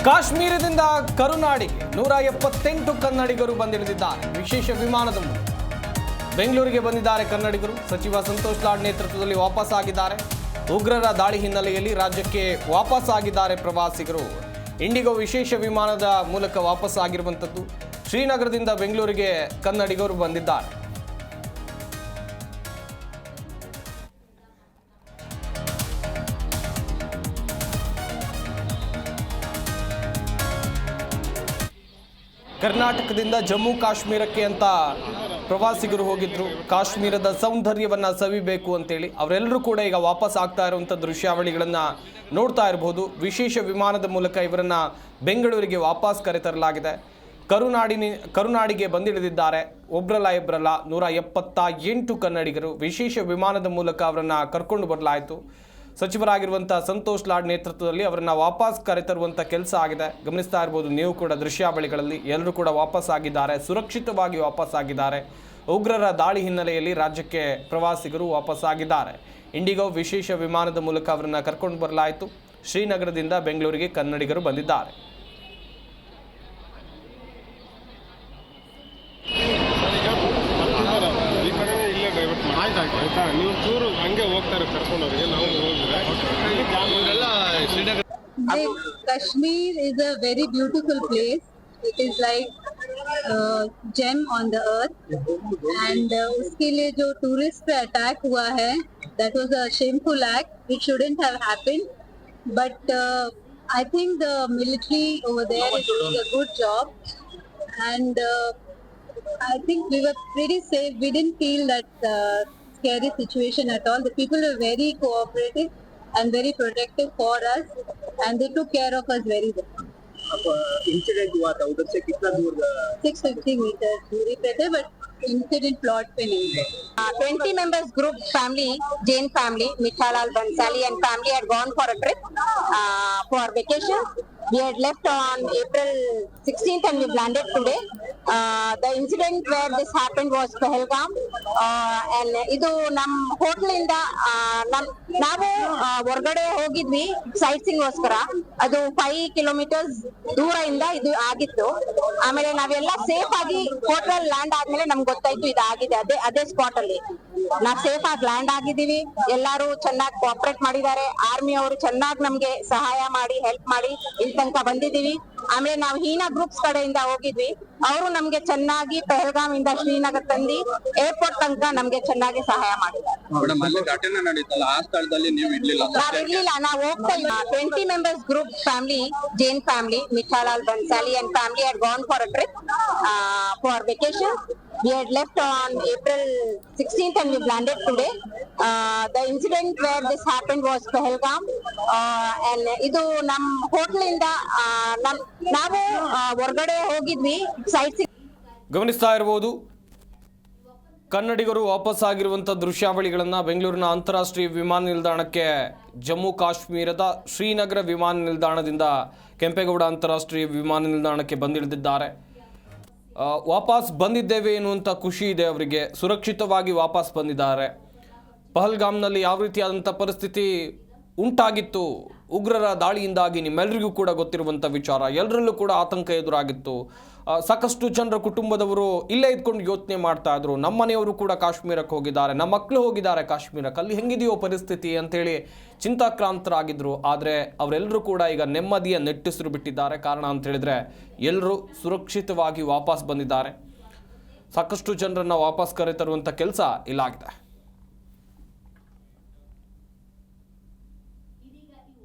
ಕಾಶ್ಮೀರದಿಂದ ಕರುನಾಡಿಗೆ 178 ಕನ್ನಡಿಗರು ಬಂದಿಳಿದಿದ್ದಾರೆ. ವಿಶೇಷ ವಿಮಾನದ ಮೂಲಕ ಬೆಂಗಳೂರಿಗೆ ಬಂದಿದ್ದಾರೆ ಕನ್ನಡಿಗರು. ಸಚಿವ ಸಂತೋಷ್ ಲಾಡ್ ನೇತೃತ್ವದಲ್ಲಿ ವಾಪಸ್ ಆಗಿದ್ದಾರೆ. ಉಗ್ರರ ದಾಳಿ ಹಿನ್ನೆಲೆಯಲ್ಲಿ ರಾಜ್ಯಕ್ಕೆ ವಾಪಸ್ ಆಗಿದ್ದಾರೆ ಪ್ರವಾಸಿಗರು. ಇಂಡಿಗೋ ವಿಶೇಷ ವಿಮಾನದ ಮೂಲಕ ವಾಪಸ್ ಆಗಿರುವಂಥದ್ದು. ಶ್ರೀನಗರದಿಂದ ಬೆಂಗಳೂರಿಗೆ ಕನ್ನಡಿಗರು ಬಂದಿದ್ದಾರೆ. ಕರ್ನಾಟಕದಿಂದ ಜಮ್ಮು ಕಾಶ್ಮೀರಕ್ಕೆ ಅಂತ ಪ್ರವಾಸಿಗರು ಹೋಗಿದ್ರು. ಕಾಶ್ಮೀರದ ಸೌಂದರ್ಯವನ್ನು ಸವಿಬೇಕು ಅಂತೇಳಿ ಅವರೆಲ್ಲರೂ ಕೂಡ ಈಗ ವಾಪಸ್ ಆಗ್ತಾ ಇರುವಂಥ ದೃಶ್ಯಾವಳಿಗಳನ್ನು ನೋಡ್ತಾ ಇರಬಹುದು. ವಿಶೇಷ ವಿಮಾನದ ಮೂಲಕ ಇವರನ್ನು ಬೆಂಗಳೂರಿಗೆ ವಾಪಸ್ ಕರೆತರಲಾಗಿದೆ. ಕರುನಾಡಿಗೆ ಬಂದಿಳಿದಿದ್ದಾರೆ. ಒಬ್ರಲ್ಲ ಇಬ್ಬರಲ್ಲ 178 ಕನ್ನಡಿಗರು ವಿಶೇಷ ವಿಮಾನದ ಮೂಲಕ ಅವರನ್ನು ಕರ್ಕೊಂಡು ಬರಲಾಯಿತು. ಸಚಿವರಾಗಿರುವಂಥ ಸಂತೋಷ್ ಲಾಡ್ ನೇತೃತ್ವದಲ್ಲಿ ಅವರನ್ನು ವಾಪಸ್ ಕರೆತರುವಂಥ ಕೆಲಸ ಆಗಿದೆ. ಗಮನಿಸ್ತಾ ಇರ್ಬೋದು ನೀವು ಕೂಡ ದೃಶ್ಯಾವಳಿಗಳಲ್ಲಿ. ಎಲ್ಲರೂ ಕೂಡ ವಾಪಸ್ ಆಗಿದ್ದಾರೆ, ಸುರಕ್ಷಿತವಾಗಿ ವಾಪಸ್ ಆಗಿದ್ದಾರೆ. ಉಗ್ರರ ದಾಳಿ ಹಿನ್ನೆಲೆಯಲ್ಲಿ ರಾಜ್ಯಕ್ಕೆ ಪ್ರವಾಸಿಗರು ವಾಪಸ್ ಆಗಿದ್ದಾರೆ. ಇಂಡಿಗೋ ವಿಶೇಷ ವಿಮಾನದ ಮೂಲಕ ಅವರನ್ನು ಕರ್ಕೊಂಡು ಬರಲಾಯಿತು. ಶ್ರೀನಗರದಿಂದ ಬೆಂಗಳೂರಿಗೆ ಕನ್ನಡಿಗರು ಬಂದಿದ್ದಾರೆ. ನೀವು ಚೂರು ಹಂಗೆ ಹೋಗ್ತಾರೆ ಕರ್ಕೊಂಡವ್ರಿಗೆ ನಾವು Kashmir is a very beautiful place. It is like gem on the earth. And उसके लिए जो tourist पे attack हुआ है, that was a shameful act. It shouldn't have happened. But I think the military over there is doing a good job. And I think we were pretty safe. We didn't feel that scary situation at all. The people were very cooperative and very protective for us, and they took care of us very well. Incident हुआ था उधर से कितना दूर? 650 meters दूरी पे थे, but incident plot पे नहीं थे. 20 members group family, Jain family, Mithalal Bansali and family had gone for a trip for vacation. We had left on April 16th and we landed today. The incident where this happened was Pahalgam, and ಇದು ನಮ್ಮ hotel ಇಂದ ನಾವು ಹೊರಗಡೆ ಹೋಗಿದ್ವಿ site seeing ಗೋಸ್ಕರ. ಅದು 5 kilometres ದೂರ ಇಂದ ಇದು ಆಗಿತ್ತು. ಆಮೇಲೆ ನಾವೆಲ್ಲ ಸೇಫ್ ಆಗಿ ಹೋಟೆಲ್ ಲ್ಯಾಂಡ್ ಆದ್ಮೇಲೆ ನಮ್ಗೆ ಗೊತ್ತಾಯ್ತು ಇದಾಗಿದೆ. ಅದೇ ಸ್ಪಾಟ್ ಅಲ್ಲಿ ನಾವು ಸೇಫ್ ಆಗಿ ಲ್ಯಾಂಡ್ ಆಗಿದ್ದೀವಿ. ಎಲ್ಲಾರು ಚೆನ್ನಾಗಿ ಕೋಆಪರೇಟ್ ಮಾಡಿದ್ದಾರೆ. ಆರ್ಮಿ ಅವರು ಚೆನ್ನಾಗಿ ನಮ್ಗೆ ಸಹಾಯ ಮಾಡಿ ಹೆಲ್ಪ್ ಮಾಡಿ ಇಲ್ಲಿ ತನಕ ಬಂದಿದ್ದೀವಿ. ಆಮೇಲೆ ನಾವು ಹೀನಾ ಗ್ರೂಪ್ಸ್ ಕಡೆಯಿಂದ ಹೋಗಿದ್ವಿ. ಅವರು ನಮ್ಗೆ ಚೆನ್ನಾಗಿ ಪಹಲ್ಗಾಮ್ ಇಂದ ಶ್ರೀನಗರ್ ತಂದಿ ಏರ್ಪೋರ್ಟ್ ತನಕ ನಮ್ಗೆ ಚೆನ್ನಾಗಿ ಸಹಾಯ ಮಾಡಿದ್ದಾರೆ. ನಾವಿರ್ಲಿಲ್ಲ, ನಾವು ಹೋಗ್ತಾ ಇದ್ವಿ. 20 members group family, Jain family, Mithalal Bansali and family had gone for a trip for vacation. We had left on April 16th and we landed today. The incident where this happened was Pahalgam, and ಇದು ನಮ್ಮ hotel ಇಂದ ನಾವು ಹೊರಗಡೆ ಹೋಗಿದ್ವಿ site seeing. ಗಮನಿಸ್ತಾ ಇರಬಹುದು ಕನ್ನಡಿಗರು ವಾಪಸ್ ಆಗಿರುವಂಥ ದೃಶ್ಯಾವಳಿಗಳನ್ನು. ಬೆಂಗಳೂರಿನ ಅಂತಾರಾಷ್ಟ್ರೀಯ ವಿಮಾನ ನಿಲ್ದಾಣಕ್ಕೆ ಜಮ್ಮು ಕಾಶ್ಮೀರದ ಶ್ರೀನಗರ ವಿಮಾನ ನಿಲ್ದಾಣದಿಂದ ಕೆಂಪೇಗೌಡ ಅಂತಾರಾಷ್ಟ್ರೀಯ ವಿಮಾನ ನಿಲ್ದಾಣಕ್ಕೆ ಬಂದಿಳಿದಿದ್ದಾರೆ. ವಾಪಸ್ ಬಂದಿದ್ದೇವೆ ಎನ್ನುವಂಥ ಖುಷಿ ಇದೆ ಅವರಿಗೆ. ಸುರಕ್ಷಿತವಾಗಿ ವಾಪಸ್ ಬಂದಿದ್ದಾರೆ. ಪಹಲ್ಗಾಮ್ನಲ್ಲಿ ಯಾವ ರೀತಿಯಾದಂಥ ಪರಿಸ್ಥಿತಿ ಉಂಟಾಗಿತ್ತು ಉಗ್ರರ ದಾಳಿಯಿಂದಾಗಿ ನಿಮ್ಮೆಲ್ಲರಿಗೂ ಕೂಡ ಗೊತ್ತಿರುವಂಥ ವಿಚಾರ. ಎಲ್ಲರಲ್ಲೂ ಕೂಡ ಆತಂಕ ಎದುರಾಗಿತ್ತು. ಸಾಕಷ್ಟು ಜನರ ಕುಟುಂಬದವರು ಇಲ್ಲೇ ಇದ್ಕೊಂಡು ಯೋಚನೆ ಮಾಡ್ತಾ ಇದ್ರು, ನಮ್ಮ ಮನೆಯವರು ಕೂಡ ಕಾಶ್ಮೀರಕ್ಕೆ ಹೋಗಿದ್ದಾರೆ, ನಮ್ಮ ಮಕ್ಕಳು ಹೋಗಿದ್ದಾರೆ ಕಾಶ್ಮೀರಕ್ಕೆ, ಅಲ್ಲಿ ಹೆಂಗಿದೆಯೋ ಪರಿಸ್ಥಿತಿ ಅಂತೇಳಿ ಚಿಂತಾಕ್ರಾಂತರಾಗಿದ್ದರು. ಆದರೆ ಅವರೆಲ್ಲರೂ ಕೂಡ ಈಗ ನೆಮ್ಮದಿಯ ನೆಟ್ಟಿಸಿರು ಬಿಟ್ಟಿದ್ದಾರೆ. ಕಾರಣ ಅಂತ ಹೇಳಿದ್ರೆ ಎಲ್ಲರೂ ಸುರಕ್ಷಿತವಾಗಿ ವಾಪಸ್ ಬಂದಿದ್ದಾರೆ. ಸಾಕಷ್ಟು ಜನರನ್ನು ವಾಪಸ್ ಕರೆತರುವಂಥ ಕೆಲಸ ಇಲ್ಲಾಗಿದೆ.